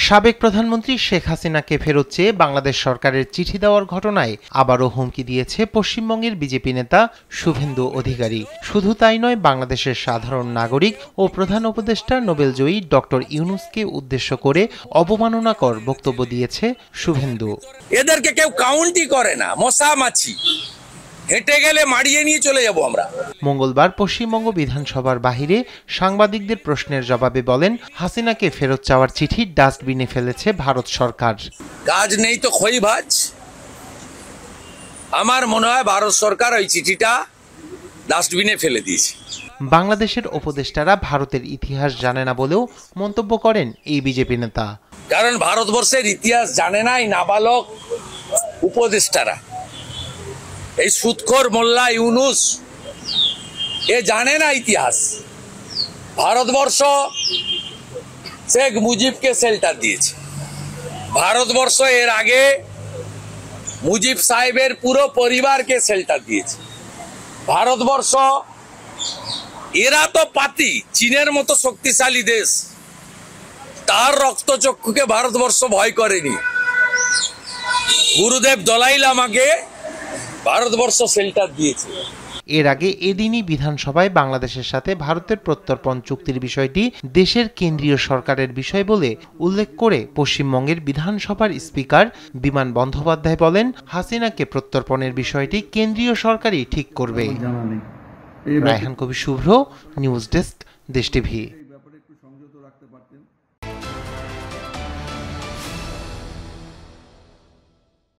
সাবেক প্রধানমন্ত্রী শেখ হাসিনাকে ফেরত চেয়ে বাংলাদেশ সরকারের চিঠি দেওয়ার ঘটনায় আবারও হুমকি দিয়েছে পশ্চিমবঙ্গের বিজেপি নেতা শুভেন্দু অধিকারী। শুধু তাই নয়, বাংলাদেশের সাধারণ নাগরিক ও প্রধান উপদেষ্টা নোবেলজয়ী ডক্টর ইউনূসকে উদ্দেশ্য করে অবমাননাকর বক্তব্য দিয়েছে শুভেন্দু। এদেরকে কেউ কাউন্টই করে না, মশা মাছি, হেঁটে গেলে মারিয়ে নিয়ে চলে যাব আমরা। মঙ্গলবার পশ্চিমবঙ্গ বিধানসভার বাহিরে সাংবাদিকদের প্রশ্নের জবাবে বলেন, হাসিনাকে ফেরত চাওয়ার চিঠি ডাস্টবিনে ফেলেছে ভারত সরকার। কাজ নেই তো খই ভাজ। আমার মনে হয় ভারত সরকার ওই চিঠিটা ডাস্টবিনে ফেলে দিয়েছে। বাংলাদেশের উপদেষ্টারা ভারতের ইতিহাস জানে না বলেও মন্তব্য করেন এই বিজেপি নেতা। কারণ ভারতবর্ষের ইতিহাস জানে না এই নাবালক উপদেষ্টারা। এই সুদখোর মোল্লা ইউনূস এ জানে না ইতিহাস। ভারতবর্ষ শেখ মুজিবকে শেল্টার দিয়েছে। ভারতবর্ষ এর আগে মুজিব সাহেবের পুরো পরিবারকে শেল্টার দিয়েছে। ভারতবর্ষ, এরা তো পাতি, চীনের মতো শক্তিশালী দেশ, তার রক্তচক্ষুকে ভারতবর্ষ ভয় করেনি। গুরুদেব দলাই লামাকে ভারতবর্ষ শেল্টার দিয়েছে। এর আগে এদিনই বিধানসভায় বাংলাদেশের সাথে ভারতের প্রত্যর্পণ চুক্তির বিষয়টি দেশের কেন্দ্রীয় সরকারের বিষয় বলে উল্লেখ করে পশ্চিমবঙ্গের বিধানসভার স্পিকার বিমান বন্দ্যোপাধ্যায় বলেন, হাসিনাকে প্রত্যর্পণের বিষয়টি কেন্দ্রীয় সরকারই ঠিক করবে। রায়হান কবির শুভ্র, নিউজ ডেস্ক, দেশ টিভি।